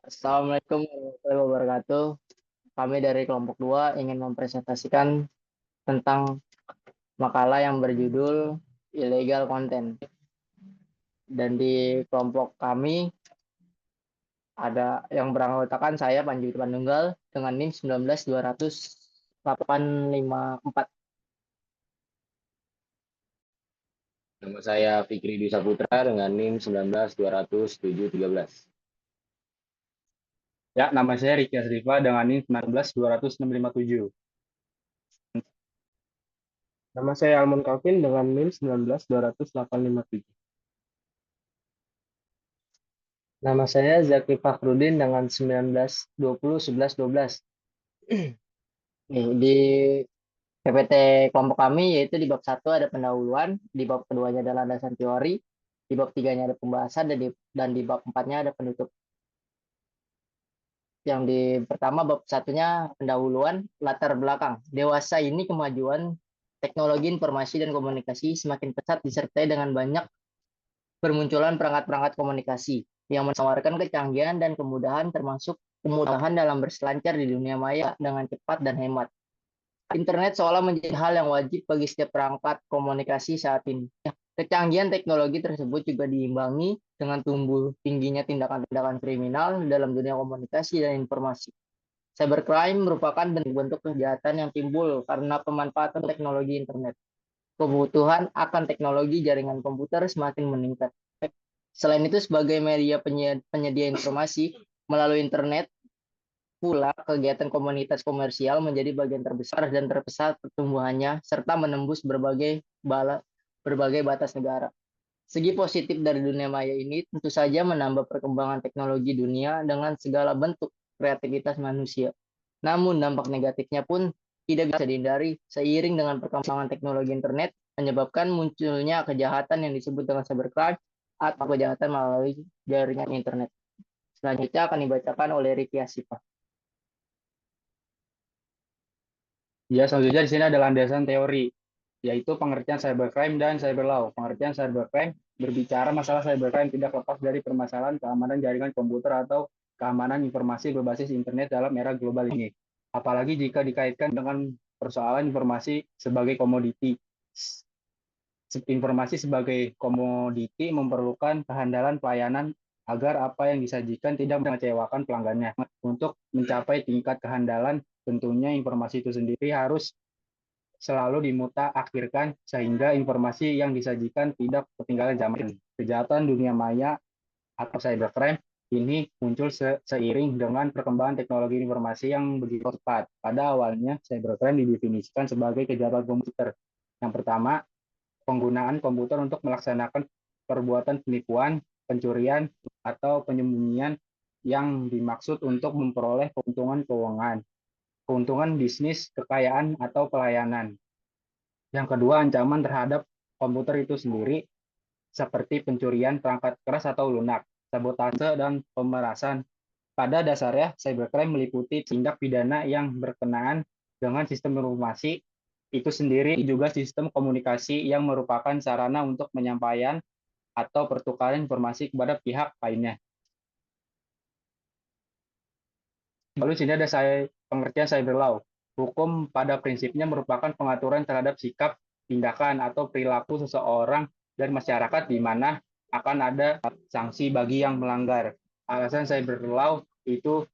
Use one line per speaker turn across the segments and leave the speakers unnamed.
Assalamualaikum warahmatullahi wabarakatuh. Kami dari kelompok 2 ingin mempresentasikan tentang makalah yang berjudul Illegal Content. Dan di kelompok kami ada yang beranggotakan saya Panji Panunggal dengan NIM 19200-854.
Nama saya Fikri Dwi Saputra dengan NIM 19200-713.
Ya, nama saya Riki Asrifa dengan NIM 19200-657.
Nama saya Almond Calvin dengan NIM 19200-857.
Nama saya Zaki Fakhrudin dengan 1920-1112. Nih, di PPT kelompok kami yaitu di bab 1 ada pendahuluan, di bab keduanya adalah landasan teori, di bab 3-nya ada pembahasan, dan di bab 4-nya ada penutup. Yang di pertama bab 1-nya pendahuluan, latar belakang. Dewasa ini kemajuan teknologi informasi dan komunikasi semakin pesat disertai dengan banyak bermunculan perangkat-perangkat komunikasi yang menawarkan kecanggihan dan kemudahan, termasuk kemudahan dalam berselancar di dunia maya dengan cepat dan hemat. Internet seolah menjadi hal yang wajib bagi setiap perangkat komunikasi saat ini. Kecanggihan teknologi tersebut juga diimbangi dengan tumbuh tingginya tindakan-tindakan kriminal dalam dunia komunikasi dan informasi. Cybercrime merupakan bentuk-bentuk kejahatan yang timbul karena pemanfaatan teknologi internet. Kebutuhan akan teknologi jaringan komputer semakin meningkat. Selain itu, sebagai media penyedia informasi melalui internet, pula kegiatan komunitas komersial menjadi bagian terbesar dan terpesat pertumbuhannya serta menembus berbagai batas negara. Segi positif dari dunia maya ini tentu saja menambah perkembangan teknologi dunia dengan segala bentuk kreativitas manusia. Namun dampak negatifnya pun tidak bisa dihindari. Seiring dengan perkembangan teknologi internet menyebabkan munculnya kejahatan yang disebut dengan cybercrime atau kejahatan melalui jaringan internet. Selanjutnya akan dibacakan oleh Riki Asifah.
Ya, selanjutnya di sini ada landasan teori, yaitu pengertian cybercrime dan cyberlaw. Pengertian cybercrime berbicara masalah cybercrime tidak lepas dari permasalahan keamanan jaringan komputer atau keamanan informasi berbasis internet dalam era global ini. Apalagi jika dikaitkan dengan persoalan informasi sebagai komoditi. Informasi sebagai komoditi memerlukan kehandalan pelayanan agar apa yang disajikan tidak mengecewakan pelanggannya. Untuk mencapai tingkat kehandalan, tentunya informasi itu sendiri harus selalu dimutakhirkan sehingga informasi yang disajikan tidak ketinggalan zaman. Kejahatan dunia maya atau cybercrime ini muncul seiring dengan perkembangan teknologi informasi yang begitu cepat. Pada awalnya, cybercrime didefinisikan sebagai kejahatan komputer. Yang pertama, penggunaan komputer untuk melaksanakan perbuatan penipuan, pencurian, atau penyembunyian yang dimaksud untuk memperoleh keuntungan keuangan, keuntungan bisnis, kekayaan, atau pelayanan. Yang kedua, ancaman terhadap komputer itu sendiri, seperti pencurian perangkat keras atau lunak, sabotase, dan pemerasan. Pada dasarnya, cybercrime meliputi tindak pidana yang berkenaan dengan sistem informasi itu sendiri, juga sistem komunikasi yang merupakan sarana untuk penyampaian atau pertukaran informasi kepada pihak lainnya. Lalu sini ada pengertian cyberlaw. Hukum pada prinsipnya merupakan pengaturan terhadap sikap, tindakan, atau perilaku seseorang dan masyarakat di mana akan ada sanksi bagi yang melanggar. Alasan cyberlaw itu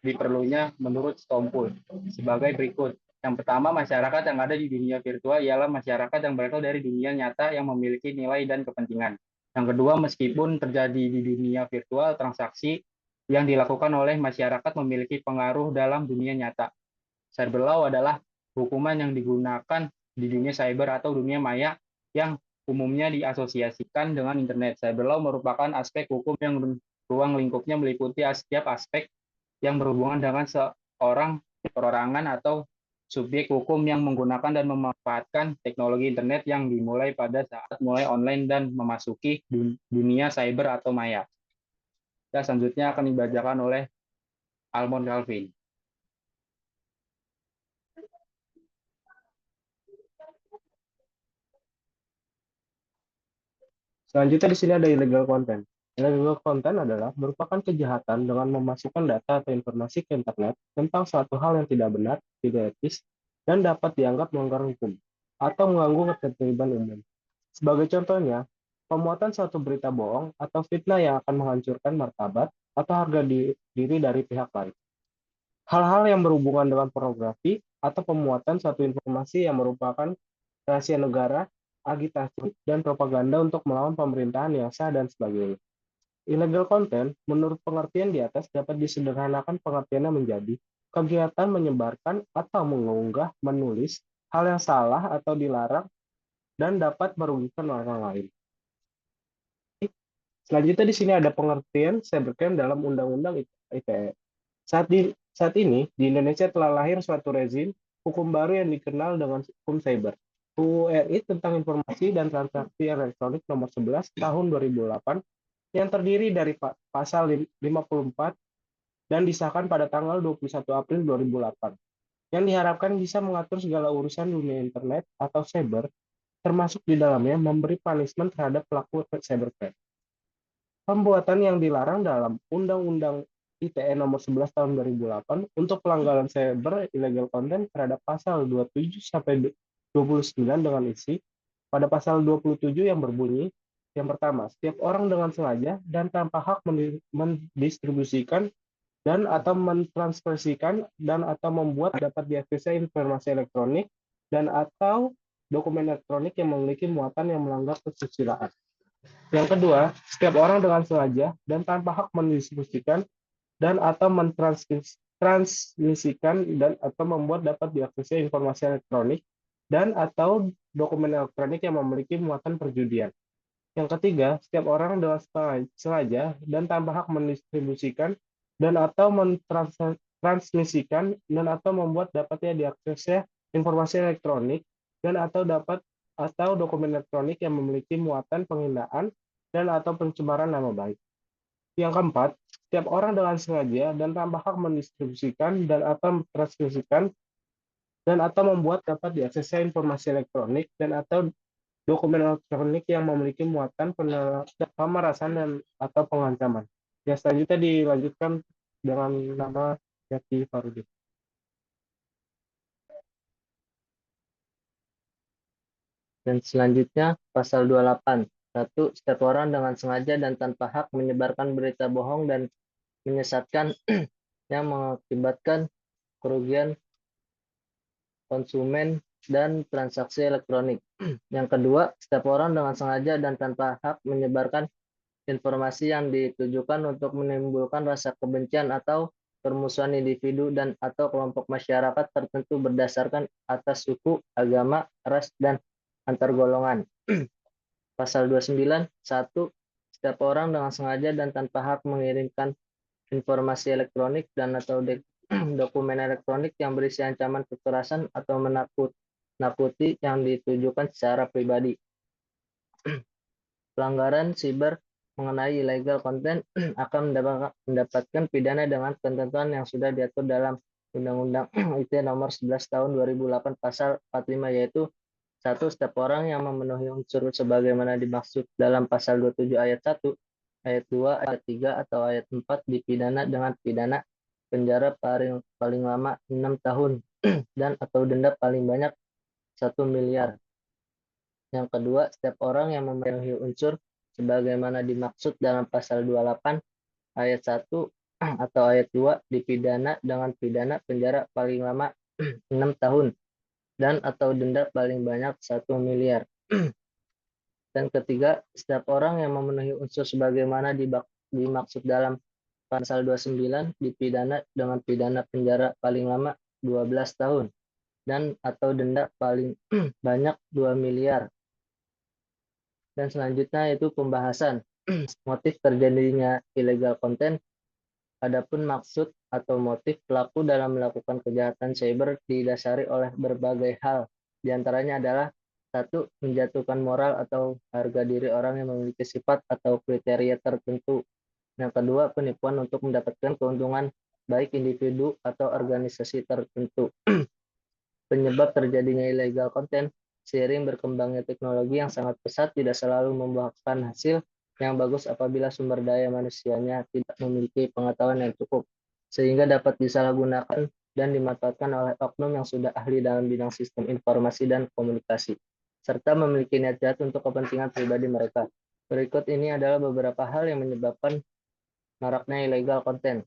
diperlunya menurut Stompul sebagai berikut. Yang pertama, masyarakat yang ada di dunia virtual ialah masyarakat yang berasal dari dunia nyata yang memiliki nilai dan kepentingan. Yang kedua, meskipun terjadi di dunia virtual, transaksi yang dilakukan oleh masyarakat memiliki pengaruh dalam dunia nyata. Cyberlaw adalah hukuman yang digunakan di dunia cyber atau dunia maya yang umumnya diasosiasikan dengan internet. Cyberlaw merupakan aspek hukum yang ruang lingkupnya meliputi setiap aspek yang berhubungan dengan seorang perorangan atau subjek hukum yang menggunakan dan memanfaatkan teknologi internet yang dimulai pada saat mulai online dan memasuki dunia cyber atau maya. Dan selanjutnya akan dibacakan oleh Almond Calvin.
Selanjutnya di sini ada illegal content. Illegal content adalah merupakan kejahatan dengan memasukkan data atau informasi ke internet tentang suatu hal yang tidak benar, tidak etis, dan dapat dianggap melanggar hukum atau mengganggu ketertiban umum. Sebagai contohnya, pemuatan suatu berita bohong atau fitnah yang akan menghancurkan martabat atau harga diri dari pihak lain. Hal-hal yang berhubungan dengan pornografi atau pemuatan suatu informasi yang merupakan rahasia negara, agitasi, dan propaganda untuk melawan pemerintahan yang sah dan sebagainya. Illegal content, menurut pengertian di atas, dapat disederhanakan pengertiannya menjadi kegiatan menyebarkan atau mengunggah, menulis hal yang salah atau dilarang dan dapat merugikan orang lain. Selanjutnya di sini ada pengertian cybercrime dalam Undang-Undang ITE. Saat ini di Indonesia telah lahir suatu rezim hukum baru yang dikenal dengan hukum cyber. UU RI tentang Informasi dan Transaksi Elektronik nomor 11 tahun 2008 yang terdiri dari pasal 54 dan disahkan pada tanggal 21 April 2008, yang diharapkan bisa mengatur segala urusan dunia internet atau cyber, termasuk di dalamnya memberi punishment terhadap pelaku cybercrime. Pembuatan yang dilarang dalam Undang-Undang ITE nomor 11 tahun 2008 untuk pelanggaran cyber illegal content terhadap pasal 27 sampai 29 dengan isi pada pasal 27 yang berbunyi, yang pertama, setiap orang dengan sengaja dan tanpa hak mendistribusikan dan atau mentransfersikan dan atau membuat dapat diaksesnya informasi elektronik dan atau dokumen elektronik yang memiliki muatan yang melanggar kesusilaan. Yang kedua, setiap orang dengan sengaja dan tanpa hak mendistribusikan dan atau mentransmisikan dan atau membuat dapat diaksesnya informasi elektronik dan atau dokumen elektronik yang memiliki muatan perjudian. Yang ketiga, setiap orang dengan sengaja dan tanpa hak mendistribusikan dan atau mentransmisikan dan atau membuat dapatnya diaksesnya informasi elektronik dan atau dokumen elektronik yang memiliki muatan penghinaan dan atau pencemaran nama baik. Yang keempat, setiap orang dengan sengaja dan tanpa hak mendistribusikan dan atau mentransmisikan dan atau membuat dapat diaksesnya informasi elektronik dan atau dokumen elektronik yang memiliki muatan pemerasan dan atau pengancaman. Ya, selanjutnya dilanjutkan dengan nama Yati Farudin.
Dan selanjutnya pasal 28. 1. Setiap orang dengan sengaja dan tanpa hak menyebarkan berita bohong dan menyesatkan yang mengakibatkan kerugian konsumen dan transaksi elektronik. Yang kedua, setiap orang dengan sengaja dan tanpa hak menyebarkan informasi yang ditujukan untuk menimbulkan rasa kebencian atau permusuhan individu dan atau kelompok masyarakat tertentu berdasarkan atas suku, agama, ras, dan antar golongan. Pasal 29, 1. Setiap orang dengan sengaja dan tanpa hak mengirimkan informasi elektronik dan atau dokumen elektronik yang berisi ancaman kekerasan atau menakuti yang ditujukan secara pribadi. Pelanggaran siber mengenai illegal content akan mendapatkan pidana dengan ketentuan yang sudah diatur dalam Undang-Undang ITE nomor 11 tahun 2008 pasal 45, yaitu 1. Setiap orang yang memenuhi unsur sebagaimana dimaksud dalam pasal 27 ayat 1, ayat 2, ayat 3, atau ayat 4 dipidana dengan pidana penjara paling lama 6 tahun dan atau denda paling banyak 1 miliar. Yang kedua, setiap orang yang memenuhi unsur sebagaimana dimaksud dalam pasal 28 ayat 1 atau ayat 2 dipidana dengan pidana penjara paling lama 6 tahun dan atau denda paling banyak 1 miliar. Dan ketiga, setiap orang yang memenuhi unsur sebagaimana dimaksud dalam pasal 29 dipidana dengan pidana penjara paling lama 12 tahun dan atau denda paling banyak 2 miliar. Dan selanjutnya itu pembahasan motif terjadinya illegal content. Adapun maksud atau motif pelaku dalam melakukan kejahatan cyber didasari oleh berbagai hal. Di antaranya adalah 1. Menjatuhkan moral atau harga diri orang yang memiliki sifat atau kriteria tertentu. Yang kedua, penipuan untuk mendapatkan keuntungan baik individu atau organisasi tertentu. Penyebab terjadinya illegal content, seiring berkembangnya teknologi yang sangat pesat tidak selalu membuahkan hasil yang bagus apabila sumber daya manusianya tidak memiliki pengetahuan yang cukup, sehingga dapat disalahgunakan dan dimanfaatkan oleh oknum yang sudah ahli dalam bidang sistem informasi dan komunikasi, serta memiliki niat jahat untuk kepentingan pribadi mereka. Berikut ini adalah beberapa hal yang menyebabkan maraknya illegal content.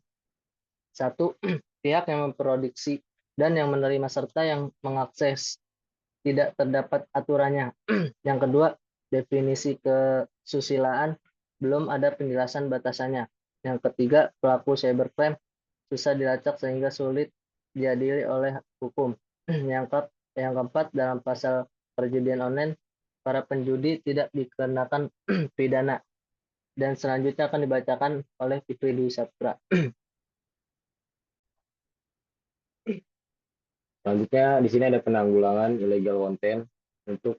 1. Pihak yang memproduksi dan yang menerima serta yang mengakses tidak terdapat aturannya. Yang kedua, definisi kesusilaan belum ada penjelasan batasannya. Yang ketiga, pelaku cybercrime susah dilacak sehingga sulit diadili oleh hukum. Yang keempat, dalam pasal perjudian online, para penjudi tidak dikenakan pidana. Dan selanjutnya akan dibacakan oleh Fikri Dwi Saputra.
Selanjutnya di sini ada penanggulangan illegal content. Untuk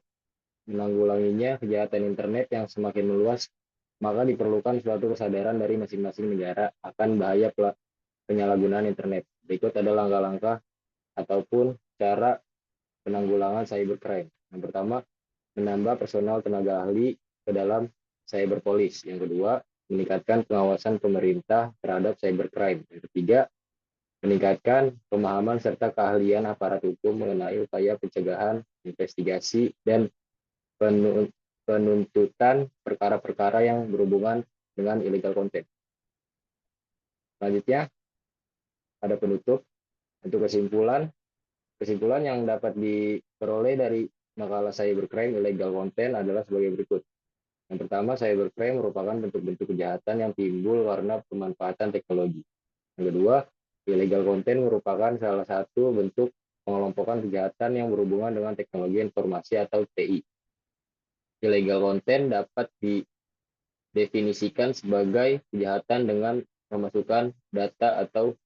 menanggulanginya kejahatan internet yang semakin meluas, maka diperlukan suatu kesadaran dari masing-masing negara akan bahaya penyalahgunaan internet. Berikut ada langkah-langkah ataupun cara penanggulangan cybercrime. Yang pertama, menambah personal tenaga ahli ke dalam cyberpolis. Yang kedua, meningkatkan pengawasan pemerintah terhadap cybercrime. Yang ketiga, meningkatkan pemahaman serta keahlian aparat hukum mengenai upaya pencegahan, investigasi, dan penuntutan perkara-perkara yang berhubungan dengan illegal content. Selanjutnya, ada penutup. Untuk kesimpulan yang dapat diperoleh dari makalah cybercrime illegal content adalah sebagai berikut. Yang pertama, cybercrime merupakan bentuk-bentuk kejahatan yang timbul karena pemanfaatan teknologi. Yang kedua, illegal content merupakan salah satu bentuk pengelompokan kejahatan yang berhubungan dengan teknologi informasi atau TI. Illegal content dapat didefinisikan sebagai kejahatan dengan memasukkan data atau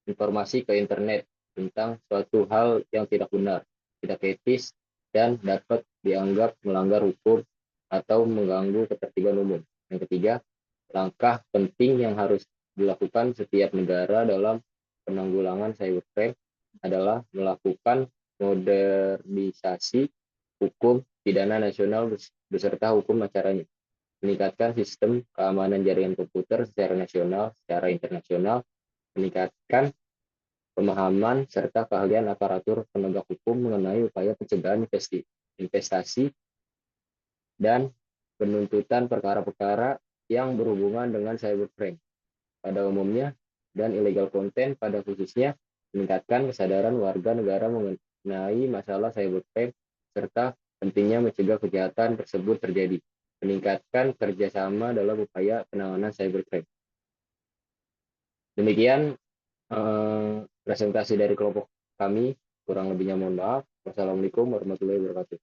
informasi ke internet tentang suatu hal yang tidak benar, tidak etis, dan dapat dianggap melanggar hukum atau mengganggu ketertiban umum. Yang ketiga, langkah penting yang harus dilakukan setiap negara dalam penanggulangan cybercrime adalah melakukan modernisasi hukum pidana nasional beserta hukum acaranya, meningkatkan sistem keamanan jaringan komputer secara nasional, secara internasional, meningkatkan pemahaman serta keahlian aparatur penegak hukum mengenai upaya pencegahan investasi dan penuntutan perkara-perkara yang berhubungan dengan cybercrime pada umumnya dan illegal content pada khususnya, meningkatkan kesadaran warga negara mengenai masalah cybercrime serta pentingnya mencegah kejahatan tersebut terjadi, meningkatkan kerjasama dalam upaya penanganan cybercrime. Demikian presentasi dari kelompok kami, kurang lebihnya mohon maaf. Wassalamualaikum warahmatullahi wabarakatuh.